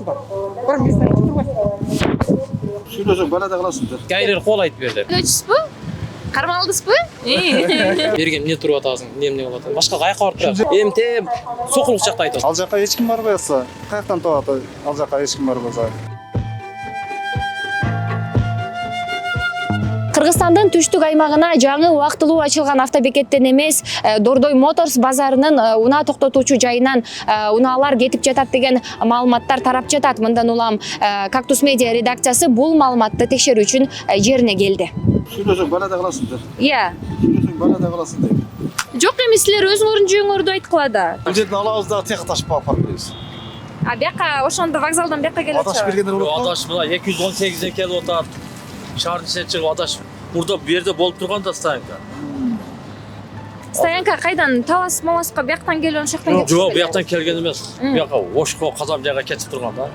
тилечи бар. Бара местен турбайсың. Сүйлөсөң балада каласыңдар. Кайлер кол айтып берди. Өчсүзбү? Кармалдысызбы? Берген эмне туруп атасың, эмне кылып атасың? Башка каяка барып турасың? Эмте сокулук жакта айтасың. Ал жака эч ким барбай атса, каяктан табат? Ал жака эч ким барбай атса. Кыргызстандын түштүк аймагына жаңы убактылуу ачылган автобекеттен эмес, Дордой Моторс базарынын унаа токтотуучу жайынан унаалар кетип жатат деген маалыматтар тарап жатат. Мындан улам Кактус Медиа редакциясы бул маалыматты текшерүү үчүн жерине келди. Сүйлөсөң балада каласыңдар. Иә. Сүйлөсөң балада каласыңдар. Жок эмес, силер өзүңөрдүн жүйөңөрдү айткыла да. Бул жерден алабыз да тек ташып апарып беребиз. А бияка ошондо вокзалдан бияка келип Адаш бергендер болот. Адаш мына 218ден келип атат. Шаардын ичине чыгып адаш. Мурда бу жерде болуп турган да стоянка. Стоянка кайдан? Талас Маласка бияктан келип, ошоктон кетип. Жок, бияктан келген эмес. Бияка Ошко, Казан жайга кетип турган да.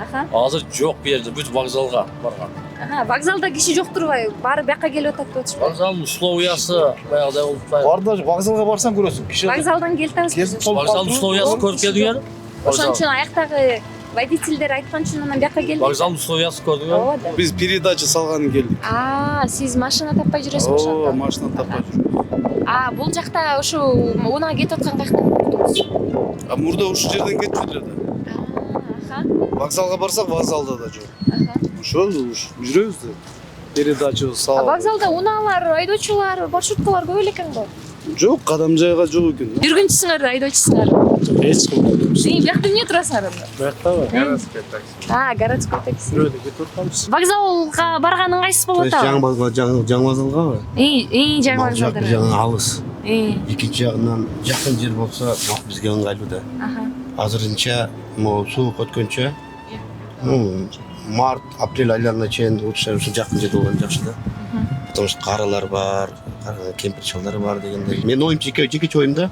Аха. Азыр жок бу жерде, бүт вокзалга барган. Аха, вокзалда киши жок турбай, баары бияка келип атат деп атышпайбы? Вокзалдын условиясы баягыдай болуп атпайбы? Барды вокзалга барсаң көрөсүң. Киши Вокзалдан келип атабыз. Вокзалдын условиясын көрүп келдиңерби? Ошон үчүн аяктагы водительдер айткан үчүн анан бияка келдик. Вокзалдын условиясын көрдүңөрбү? Ооба да. Биз передача салганы келдик. Сиз машина таппай жүрөсүз ошондо. Машина таппай жүрөм. Бул жакта ушу унаа кетип аткан каяктан көрдүңүз? Мурда ушул жерден кетчү эле да. Аха. Вокзалга барсак, вокзалда да жок. Аха. Ошол жүрөбүз да. Передача салып. Вокзалда унаалар, айдоочулар, маршруткалар көп эле экен го. Жок, кадам жайга жок экен. Жүргүнчүсүңөр, айдоочусуңар. Эч ким жок. Биякта эмне турасыңар анда? Буяктабы? Городской такси. Городской такси. Бирөөдө кетип атканбыз. Вокзалга барган ыңгайсыз болуп атабы? жаңы вокзалгабы? Жаңы вокзалдар. Жаңы алыс. Экинчи жагынан жакын жер болсо бизге ыңгайлуу да. Азырынча могу суук өткөнчө март, апрель айларына чейин ушу жакын жерде болгон жакшы да. Потому что каралар бар, кемпир чалдар бар дегендей. Мен оюм жеке оюмда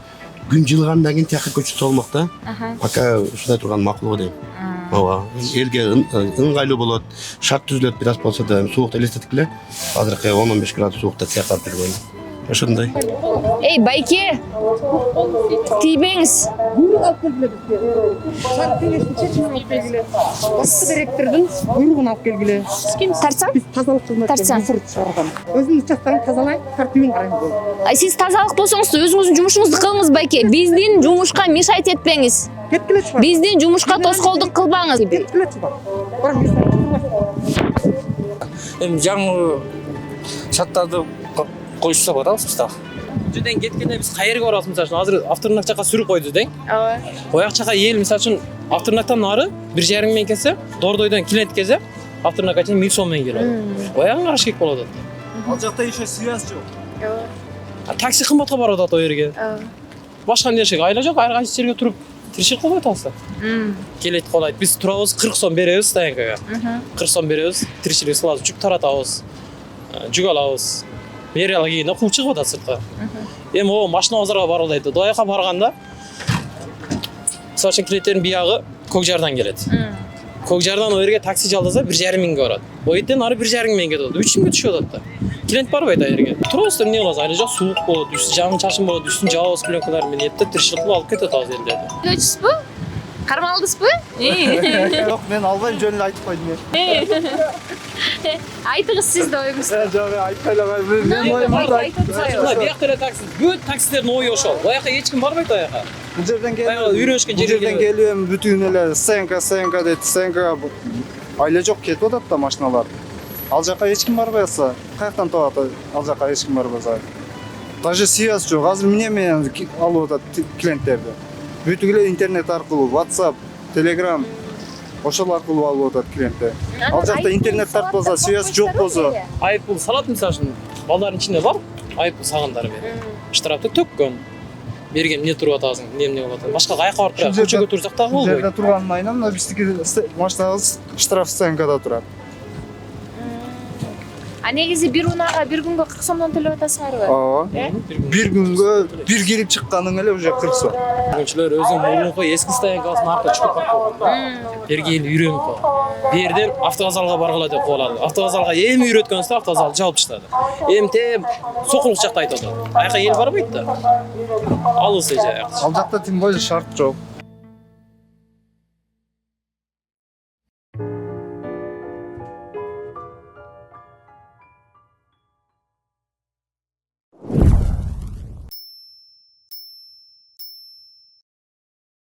күн жылгандан кийин тияка көчүп салмак да. Пока ушундай турган макул дейм. Ооба. Элге ыңгайлуу болот, шарт түзүлөт бир аз болсо да, суукта элестетик эле. Азыркы 10-15 градус суукта тияка алып жүргөн. Ошондой. Эй, байке. Тийбеңиз. Буйрук алып келгиле бизге. Шарт кеңештин чечимин алып келгиле. Башкы директордун буйругун алып келгиле. Ким тарсаң? Биз тазалык кызматкерлери Тарсаң. мусор чыгарган. Өзүнүн участкаңды тазалайын, тартибин карайм болду. Сиз тазалык болсоңуз өзүңүздүн жумушуңузду кылыңыз, байке. Биздин жумушка мешать этпеңиз. Кеткиле чыгар. Биздин жумушка тоскоолдук кылбаңыз. Кеткиле чыгар. Бара местен турбайсың. Эми жаңы шарттарды коюшса барабыз бизда. Жөдөн кеткенде биз кайерге барабыз? Мисалы үчүн азыр автырнак жака сүрүп койду дең. Ооба. Ояк жака эл мисалы үчүн автырнактан нары 1,5 менен келсе, Дордойдон Клиент келсе, автырнакка чейин 1000 сом менен келет. Оягын караш керек болот. Ал жакта еще связь жок. Такси кымбатка барып атат о жерге. Башка нерсе айла жок, ар кайсы жерге туруп тиричилик кылып атасыздар. Келет колайт. Биз турабыз 40 сом беребиз стоянкага. 40 сом беребиз, тиричилик кылабыз, жүк таратабыз. Жүк алабыз. Мерияга кийине кул чыгып атат сыртка. Эми о машина базарга барылдайт. Дояка барганда мисалы үчүн клиенттердин биягы Көкжардан келет. Көкжардан о жерге такси жалдаса 1,5 миңге барат. O yerden arı 1,5 миңге кетет. 3 миңге түшөт атта. Клиент барбайт ал жерге. Просто эмне кыласыз? Айлы жак суук болот, үстү жамын чачым болот, үстүн жабабыз пленкалар менен епте тиричилик кылып алып кетет ал жерде. Көчсүзбү? Кармалдысызбы? Жок, мен албайм, жөн эле айтып койдум мен. Айтыңыз сиз да оюңузду. Жок, айтпай эле мен оюм бар. Биякта эле такси, бүт таксилердин ою ошол. Бояка эч ким барбайт аяка. Бул жерден үйрөнүшкөн жерге жерден келем, бүтүн эле стоянка дейт. Стоянкага айла жок кетип атат да машиналар. Ал жака эч ким барбай атса, каяктан табат? Ал жака эч ким барбай атса. Даже связь жок. Азыр эмне менен алып атат клиенттерди? Бүтүн эле интернет аркылуу, WhatsApp, Telegram ошол аркылуу алып атат клиенттер. Ал жакта интернет тартпаса, связь жок болсо, Айыппул салат мисалы үчүн балдардын ичинде бар, айыппул сагындары берет. Штрафты төккөн. Берген эмне туруп атасың, эмне кылып атасың? Башка каяка барып турат? Көчөгө турсак дагы болбойт. жерде турганын айынан биздики машинабыз штраф стоянкада турат. А негизи бир унаага бир күнгө 40 сомдон төлөп атасыңарбы? Ооба. Бир күнгө бир кирип чыкканың эле уже 40 сом. Жүргүнчүлөр өзүнүн мурунку эски стоянкасын аркы чыгып барып берге эл үйрөнүп калды. Берден автовокзалга баргыла деп коюлду. Автовокзалга эми үйрөткөнсү автовокзалды жабып таштады. Эмте сокулук жакта айтып атат. Аяка эл барбайт да. Алыс эже аяк. Ал жакта тем более шарт жок.